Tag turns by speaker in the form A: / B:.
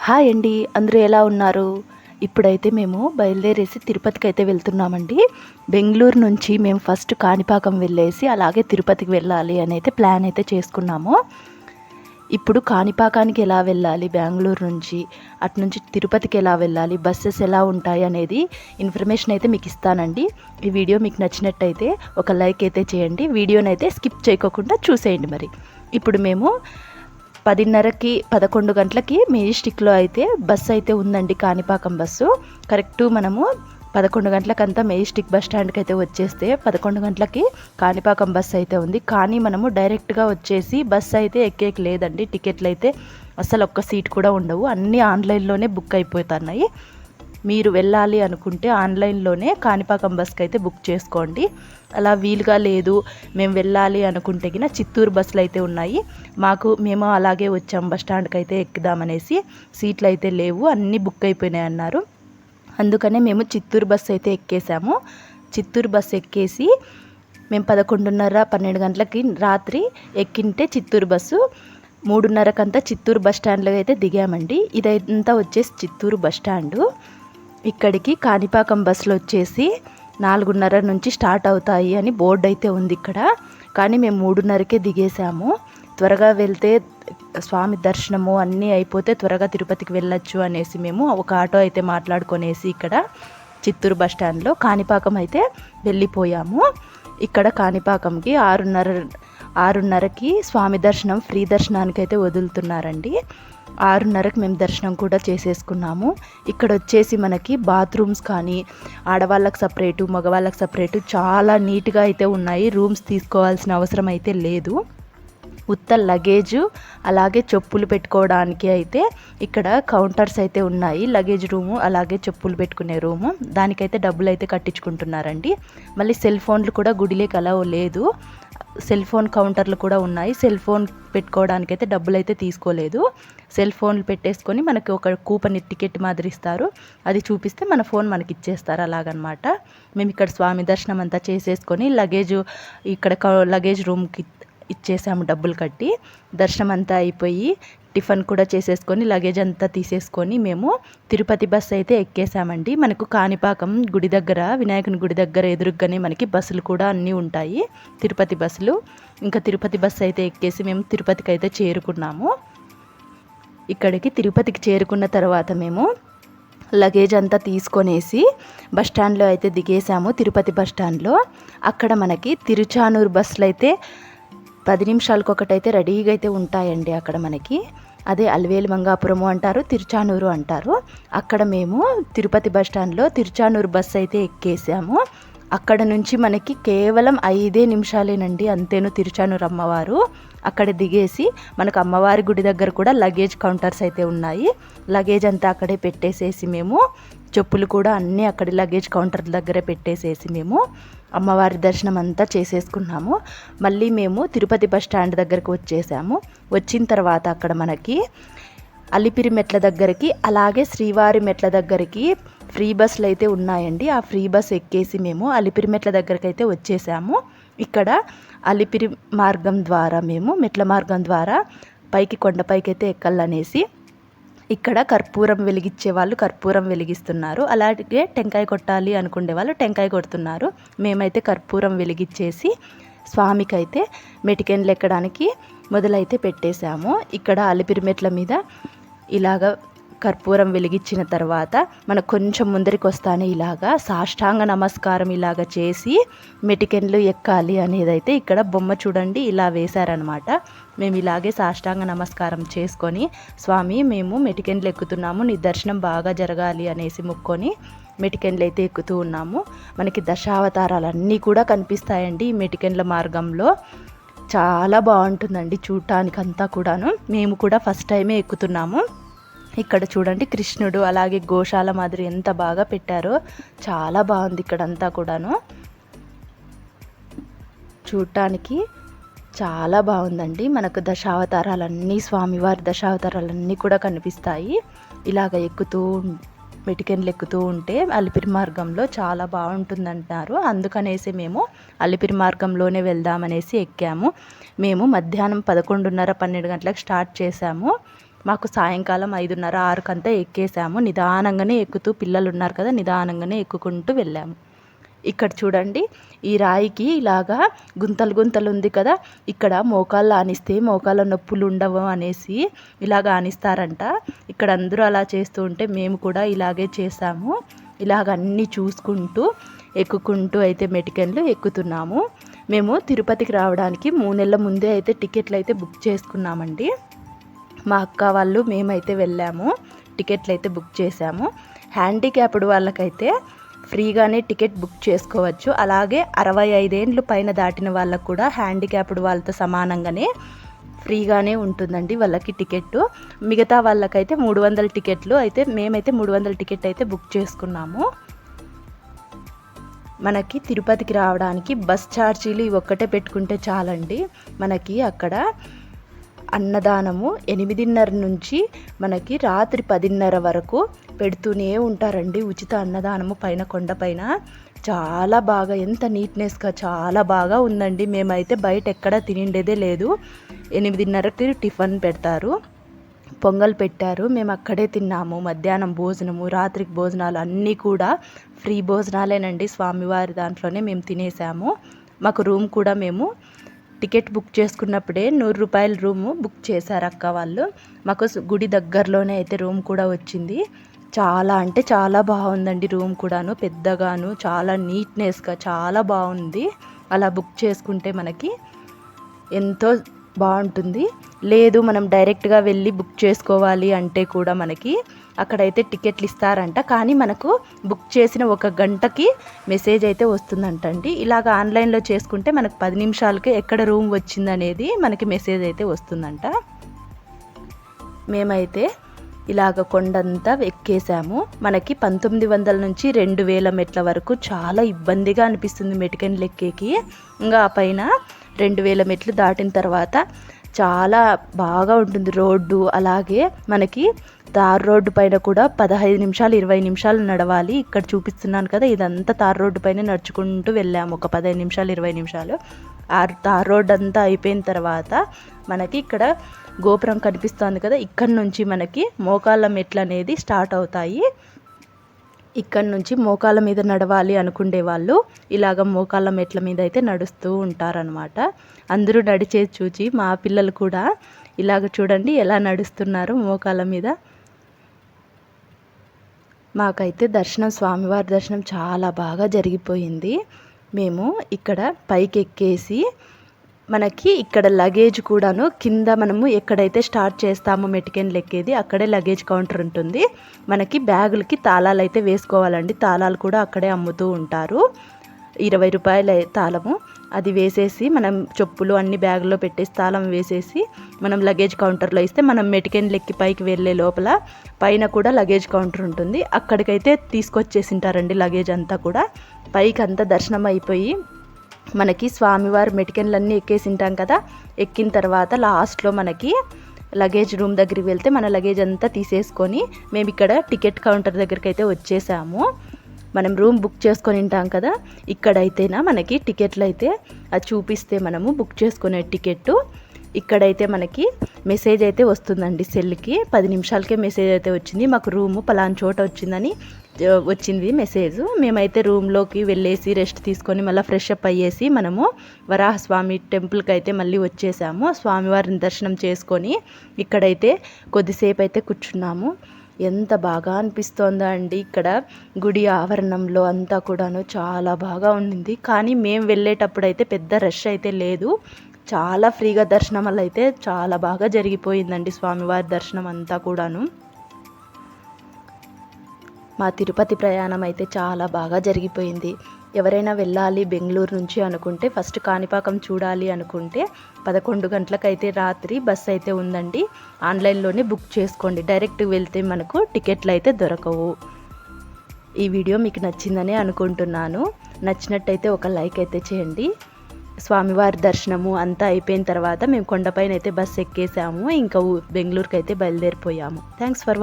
A: Hi అండి, అందరూ ఎలా ఉన్నారు? ఇప్పుడైతే మేము బయలుదేరేసి తిరుపతికి అయితే వెళ్తున్నామండి. బెంగుళూరు నుంచి మేము ఫస్ట్ కాణిపాకం వెళ్ళేసి అలాగే తిరుపతికి వెళ్ళాలి అని అయితే ప్లాన్ అయితే చేసుకున్నాము. ఇప్పుడు కాణిపాకానికి ఎలా వెళ్ళాలి, బెంగుళూరు నుంచి అటు నుంచి తిరుపతికి ఎలా వెళ్ళాలి, బస్సెస్ ఎలా ఉంటాయి అనేది ఇన్ఫర్మేషన్ అయితే మీకు ఇస్తానండి. ఈ వీడియో మీకు నచ్చినట్టయితే ఒక లైక్ అయితే చేయండి, వీడియోని అయితే స్కిప్ చేయకోకుండా చూసేయండి. మరి ఇప్పుడు మేము 10:30కి 11 గంటలకి మెజెస్టిక్లో అయితే బస్సు అయితే ఉందండి, కాణిపాకం బస్సు. కరెక్టు మనము 11 గంటలకంతా మెజెస్టిక్ బస్ స్టాండ్కి అయితే వచ్చేస్తే 11 గంటలకి కాణిపాకం బస్సు అయితే ఉంది. కానీ మనము డైరెక్ట్గా వచ్చేసి బస్సు అయితే ఎక్కేకి లేదండి. టికెట్లు అయితే అసలు ఒక్క సీట్ కూడా ఉండవు, అన్నీ ఆన్లైన్లోనే బుక్ అయిపోతున్నాయి. మీరు వెళ్ళాలి అనుకుంటే ఆన్లైన్లోనే కాణిపాకం బస్కి అయితే బుక్ చేసుకోండి. అలా వీలుగా లేదు మేము వెళ్ళాలి అనుకుంటే గిన చిత్తూరు బస్సులు అయితే ఉన్నాయి. మేము అలాగే వచ్చాం, బస్ స్టాండ్కి అయితే ఎక్కుదామనేసి సీట్లు అయితే లేవు, అన్నీ బుక్ అయిపోయినాయి అన్నారు. అందుకనే మేము చిత్తూరు బస్సు అయితే ఎక్కేసాము. చిత్తూరు బస్సు ఎక్కేసి మేము 11:30-12 గంటలకి రాత్రి ఎక్కింటే చిత్తూరు బస్సు 3:30కంతా చిత్తూరు బస్ స్టాండ్లో అయితే దిగామండి. ఇదంతా వచ్చేసి చిత్తూరు బస్ స్టాండు. ఇక్కడికి కాణిపాకం బస్సులు వచ్చేసి 4:30 నుంచి స్టార్ట్ అవుతాయి అని బోర్డు అయితే ఉంది ఇక్కడ. కానీ మేము 3:30కే దిగేసాము. త్వరగా వెళ్తే స్వామి దర్శనము అన్నీ అయిపోతే త్వరగా తిరుపతికి వెళ్ళొచ్చు అనేసి మేము ఒక ఆటో అయితే మాట్లాడుకొనేసి ఇక్కడ చిత్తూరు బస్ స్టాండ్లో కాణిపాకం అయితే వెళ్ళిపోయాము. ఇక్కడ కాణిపాకంకి 6:30కి స్వామి దర్శనం ఫ్రీ దర్శనానికి అయితే వదులుతున్నారండి. 6:30కి మేము దర్శనం కూడా చేసేసుకున్నాము. ఇక్కడ వచ్చేసి మనకి బాత్రూమ్స్ కానీ ఆడవాళ్ళకి సపరేటు మగవాళ్ళకి సపరేటు చాలా నీట్గా అయితే ఉన్నాయి. రూమ్స్ తీసుకోవాల్సిన అవసరం అయితే లేదు. ఉత్త లగేజు అలాగే చెప్పులు పెట్టుకోవడానికి అయితే ఇక్కడ కౌంటర్స్ అయితే ఉన్నాయి. లగేజ్ రూము అలాగే చెప్పులు పెట్టుకునే రూము, దానికైతే డబ్బులు అయితే కట్టించుకుంటున్నారండి. మళ్ళీ సెల్ ఫోన్లు కూడా గుడిలోకి అలా లేదు, సెల్ ఫోన్ కౌంటర్లు కూడా ఉన్నాయి. సెల్ ఫోన్ పెట్టుకోవడానికి అయితే డబ్బులు అయితే తీసుకోలేదు. సెల్ ఫోన్లు పెట్టేసుకొని మనకి ఒక కూపన్ టికెట్ మాదిరి ఇస్తారు, అది చూపిస్తే మన ఫోన్ మనకి ఇచ్చేస్తారు, అలాగనమాట. మేము ఇక్కడ స్వామి దర్శనం అంతా చేసేసుకొని ఇక్కడ లగేజ్ రూమ్కి ఇచ్చేసాము డబ్బులు కట్టి. దర్శనం అంతా అయిపోయి టిఫిన్ కూడా చేసేసుకొని లగేజ్ అంతా తీసేసుకొని మేము తిరుపతి బస్సు అయితే ఎక్కేసామండి. మనకు కాణిపాకం గుడి దగ్గర, వినాయకుని గుడి దగ్గర ఎదురుగానే మనకి బస్సులు కూడా అన్నీ ఉంటాయి, తిరుపతి బస్సులు. ఇంకా తిరుపతి బస్సు అయితే ఎక్కేసి మేము తిరుపతికి అయితే చేరుకున్నాము. ఇక్కడికి తిరుపతికి చేరుకున్న తర్వాత మేము లగేజ్ అంతా తీసుకొనేసి బస్ స్టాండ్లో అయితే దిగేసాము. తిరుపతి బస్ స్టాండ్లో అక్కడ మనకి తిరుచానూరు బస్సులు అయితే 10 నిమిషాలకు ఒకటైతే రెడీగా అయితే ఉంటాయండి అక్కడ మనకి. అదే అలివేలు మంగాపురము అంటారు, తిరుచానూరు అంటారు. అక్కడ మేము తిరుపతి బస్ స్టాండ్లో తిరుచానూరు బస్సు అయితే ఎక్కేసాము. అక్కడ నుంచి మనకి కేవలం 5 నిమిషాలేనండి, అంతేను తిరుచానూరు అమ్మవారు. అక్కడ దిగేసి మనకు అమ్మవారి గుడి దగ్గర కూడా లగేజ్ కౌంటర్స్ అయితే ఉన్నాయి. లగేజ్ అంతా అక్కడే పెట్టేసేసి మేము చెప్పులు కూడా అన్నీ అక్కడ లగేజ్ కౌంటర్ దగ్గరే పెట్టేసేసి మేము అమ్మవారి దర్శనం అంతా చేసేసుకున్నాము. మళ్ళీ మేము తిరుపతి బస్ స్టాండ్ దగ్గరికి వచ్చేసాము. వచ్చిన తర్వాత అక్కడ మనకి అలిపిరి మెట్ల దగ్గరికి అలాగే శ్రీవారి మెట్ల దగ్గరికి ఫ్రీ బస్సులు అయితే ఉన్నాయండి. ఆ ఫ్రీ బస్ ఎక్కేసి మేము అలిపిరి మెట్ల దగ్గరికి అయితే వచ్చేసాము. ఇక్కడ అలిపిరి మార్గం ద్వారా మేము మెట్ల మార్గం ద్వారా కొండపైకి అయితే ఎక్కాలనేసి ఇక్కడ కర్పూరం వెలిగించే వాళ్ళు కర్పూరం వెలిగిస్తున్నారు, అలాగే టెంకాయ కొట్టాలి అనుకునే వాళ్ళు టెంకాయ కొడుతున్నారు. మేమైతే కర్పూరం వెలిగించేసి స్వామికి అయితే మెటికెన్లు ఎక్కడానికి మొదలైతే పెట్టేశాము. ఇక్కడ అలిపిరి మెట్ల మీద ఇలాగ కర్పూరం వెలిగించిన తర్వాత మనకు కొంచెం ముందరికి వస్తానే ఇలాగా సాష్టాంగ నమస్కారం ఇలాగ చేసి మెటికెన్లు ఎక్కాలి అనేది అయితే ఇక్కడ బొమ్మ చూడండి ఇలా వేశారనమాట. మేము ఇలాగే సాష్టాంగ నమస్కారం చేసుకొని స్వామి మేము మెటికెన్లు ఎక్కుతున్నాము, నీ దర్శనం బాగా జరగాలి అనేసి మొక్కొని మెటికెన్లు అయితే ఎక్కుతూ ఉన్నాము. మనకి దశావతారాలన్నీ కూడా కనిపిస్తాయండి ఈ మెటికెన్ల మార్గంలో. చాలా బాగుంటుందండి చూడటానికి అంతా కూడాను. మేము కూడా ఫస్ట్ టైమే ఎక్కుతున్నాము. ఇక్కడ చూడండి కృష్ణుడు అలాగే గోశాల మాదిరి ఎంత బాగా పెట్టారో, చాలా బాగుంది ఇక్కడంతా కూడాను. చూడటానికి చాలా బాగుందండి. మనకు దశావతారాలన్నీ స్వామివారి దశావతారాలన్నీ కూడా కనిపిస్తాయి. ఇలాగ మెటికెన్లు ఎక్కుతూ ఉంటే అలిపిరి మార్గంలో చాలా బాగుంటుందంటారు. అందుకనేసి మేము అలిపిరి మార్గంలోనే వెళ్దామనేసి ఎక్కాము. మేము మధ్యాహ్నం 11:30-12 గంటలకు స్టార్ట్ చేసాము. మాకు సాయంకాలం 5:30, 6 ఎక్కేసాము. నిదానంగానే ఎక్కుతూ, పిల్లలు ఉన్నారు కదా, నిదానంగానే ఎక్కుకుంటూ వెళ్ళాము. ఇక్కడ చూడండి, ఈ రాయికి ఇలాగా గుంతలు గుంతలు ఉంది కదా, ఇక్కడ మోకాళ్ళు ఆనిస్తే మోకాళ్ళ నొప్పులు ఉండవు అనేసి ఇలాగ ఆనిస్తారంట. ఇక్కడ అందరూ అలా చేస్తూ ఉంటే మేము కూడా ఇలాగే చేసాము. ఇలాగ అన్నీ చూసుకుంటూ ఎక్కుకుంటూ అయితే మెటికన్లు ఎక్కుతున్నాము. మేము తిరుపతికి రావడానికి 3 నెలల ముందే అయితే టికెట్లు అయితే బుక్ చేసుకున్నామండి. మా అక్క వాళ్ళు మేమైతే వెళ్ళాము, టికెట్లు అయితే బుక్ చేసాము. హ్యాండిక్యాప్డ్ వాళ్ళకైతే ఫ్రీగానే టికెట్ బుక్ చేసుకోవచ్చు. అలాగే 65 ఏండ్లు పైన దాటిన వాళ్ళకు కూడా హ్యాండిక్యాప్డ్ వాళ్ళతో సమానంగానే ఫ్రీగానే ఉంటుందండి వాళ్ళకి టికెట్. మిగతా వాళ్ళకైతే 300 టికెట్లు అయితే, మేమైతే 300 టికెట్ అయితే బుక్ చేసుకున్నాము. మనకి తిరుపతికి రావడానికి బస్ ఛార్జీలు ఇవి ఒక్కటే పెట్టుకుంటే చాలండి. మనకి అక్కడ అన్నదానము 8:30 నుంచి మనకి రాత్రి 10:30 వరకు పెడుతూనే ఉంటారండి. ఉచిత అన్నదానము పైన కొండపైన చాలా బాగా, ఎంత నీట్నెస్గా చాలా బాగా ఉందండి. మేమైతే బయట ఎక్కడ తినిండేదే లేదు. 8:30కి టిఫిన్ పెడతారు, పొంగల్ పెట్టారు, మేము అక్కడే తిన్నాము. మధ్యాహ్నం భోజనము, రాత్రికి భోజనాలు అన్నీ కూడా ఫ్రీ భోజనాలేనండి. స్వామివారి దాంట్లోనే మేము తినేసాము. మాకు రూమ్ కూడా మేము టికెట్ బుక్ చేసుకున్నప్పుడే 100 రూపాయల రూము బుక్ చేశారు అక్క వాళ్ళు. మాకు గుడి దగ్గరలోనే అయితే రూమ్ కూడా వచ్చింది. చాలా అంటే చాలా బాగుందండి రూమ్ కూడాను, పెద్దగాను, చాలా నీట్నెస్గా చాలా బాగుంది. అలా బుక్ చేసుకుంటే మనకి ఎంతో బాగుంటుంది. లేదు మనం డైరెక్ట్గా వెళ్ళి బుక్ చేసుకోవాలి అంటే కూడా మనకి అక్కడైతే టికెట్లు ఇస్తారంట. కానీ మనకు బుక్ చేసిన 1 గంటకి మెసేజ్ అయితే వస్తుందంటండి. ఇలాగ ఆన్లైన్లో చేసుకుంటే మనకు 10 నిమిషాలకే ఎక్కడ రూమ్ వచ్చిందనేది మనకి మెసేజ్ అయితే వస్తుందంట. మేమైతే ఇలాగ కొండంతా ఎక్కేసాము. మనకి 1900 నుంచి 2000 మెట్ల వరకు చాలా ఇబ్బందిగా అనిపిస్తుంది మెటికన్లు ఎక్కేకి. ఇంకా ఆ పైన 2000 మెట్లు దాటిన తర్వాత చాలా బాగా ఉంటుంది రోడ్డు. అలాగే మనకి తార్ రోడ్డు పైన కూడా 15 నిమిషాలు 20 నిమిషాలు నడవాలి. ఇక్కడ చూపిస్తున్నాను కదా, ఇదంతా తార్ రోడ్డు పైన నడుచుకుంటూ వెళ్ళాము ఒక 15 నిమిషాలు 20 నిమిషాలు. ఆ తార్ రోడ్డు అంతా అయిపోయిన తర్వాత మనకి ఇక్కడ గోపురం కనిపిస్తుంది కదా, ఇక్కడ నుంచి మనకి మోకాళ్ళ మెట్లు అనేది స్టార్ట్ అవుతాయి. ఇక్కడ నుంచి మోకాళ్ళ మీద నడవాలి అనుకునే వాళ్ళు ఇలాగ మోకాళ్ళ మెట్ల మీద అయితే నడుస్తూ ఉంటారనమాట. అందరూ నడిచేది చూచి మా పిల్లలు కూడా ఇలాగ చూడండి ఎలా నడుస్తున్నారు మోకాళ్ళ మీద. మాకైతే దర్శనం, స్వామివారి దర్శనం చాలా బాగా జరిగిపోయింది. మేము ఇక్కడ పైకి ఎక్కేసి మనకి ఇక్కడ లగేజ్ కూడాను కింద మనము ఎక్కడైతే స్టార్ట్ చేస్తామో మెటికన్లు ఎక్కేది అక్కడే లగేజ్ కౌంటర్ ఉంటుంది. మనకి బ్యాగులకి తాళాలు అయితే వేసుకోవాలండి. తాళాలు కూడా అక్కడే అమ్ముతూ ఉంటారు. 20 రూపాయల తాళము, అది వేసేసి మనం చెప్పులు అన్ని బ్యాగుల్లో పెట్టేసి తాళం వేసేసి మనం లగేజ్ కౌంటర్లో ఇస్తే మనం మెటికన్లు ఎక్కి పైకి వెళ్ళే లోపల పైన కూడా లగేజ్ కౌంటర్ ఉంటుంది. అక్కడికైతే తీసుకొచ్చేసింటారండి లగేజ్ అంతా కూడా. పైకి అంతా దర్శనం అయిపోయి మనకి స్వామివారి మెటికన్లన్నీ ఎక్కేసింటాం కదా, ఎక్కిన తర్వాత లాస్ట్లో మనకి లగేజ్ రూమ్ దగ్గరికి వెళ్తే మన లగేజ్ అంతా తీసేసుకొని మేము ఇక్కడ టికెట్ కౌంటర్ దగ్గరికి అయితే వచ్చేసాము. మనం రూమ్ బుక్ చేసుకొని ఉంటాం కదా, ఇక్కడైతేనా మనకి టికెట్లు అయితే అది చూపిస్తే మనము బుక్ చేసుకునే టికెట్టు ఇక్కడైతే మనకి మెసేజ్ అయితే వస్తుందండి. సెల్కి 10 నిమిషాలకే మెసేజ్ అయితే వచ్చింది. మాకు రూము పలానా చోట వచ్చింది మెసేజ్. మేమైతే రూమ్లోకి వెళ్ళేసి రెస్ట్ తీసుకొని మళ్ళీ ఫ్రెష్ అప్ అయ్యేసి మనము వరాహస్వామి టెంపుల్కి అయితే మళ్ళీ వచ్చేసాము. స్వామివారిని దర్శనం చేసుకొని ఇక్కడైతే కొద్దిసేపు అయితే కూర్చున్నాము. ఎంత బాగా అనిపిస్తోందో అండి. ఇక్కడ గుడి ఆవరణంలో అంతా కూడాను చాలా బాగా ఉండింది. కానీ మేము వెళ్ళేటప్పుడు అయితే పెద్ద రష్ అయితే లేదు, చాలా ఫ్రీగా దర్శనం అయితే చాలా బాగా జరిగిపోయిందండి స్వామివారి దర్శనం అంతా కూడాను. మా తిరుపతి ప్రయాణం అయితే చాలా బాగా జరిగిపోయింది. ఎవరైనా వెళ్ళాలి బెంగళూరు నుంచి అనుకుంటే, ఫస్ట్ కాణిపాకం చూడాలి అనుకుంటే 11 గంటలకైతే రాత్రి బస్సు అయితే ఉందండి. ఆన్లైన్లోనే బుక్ చేసుకోండి. డైరెక్ట్ వెళ్తే మనకు టికెట్లు అయితే దొరకవు. ఈ వీడియో మీకు నచ్చిందని అనుకుంటున్నాను. నచ్చినట్టయితే ఒక లైక్ అయితే చేయండి. స్వామివారి దర్శనము అంతా అయిపోయిన తర్వాత మేము కొండపైన అయితే బస్సు ఎక్కేసాము. ఇంకా బెంగళూరుకి అయితే బయలుదేరిపోయాము. Thanks for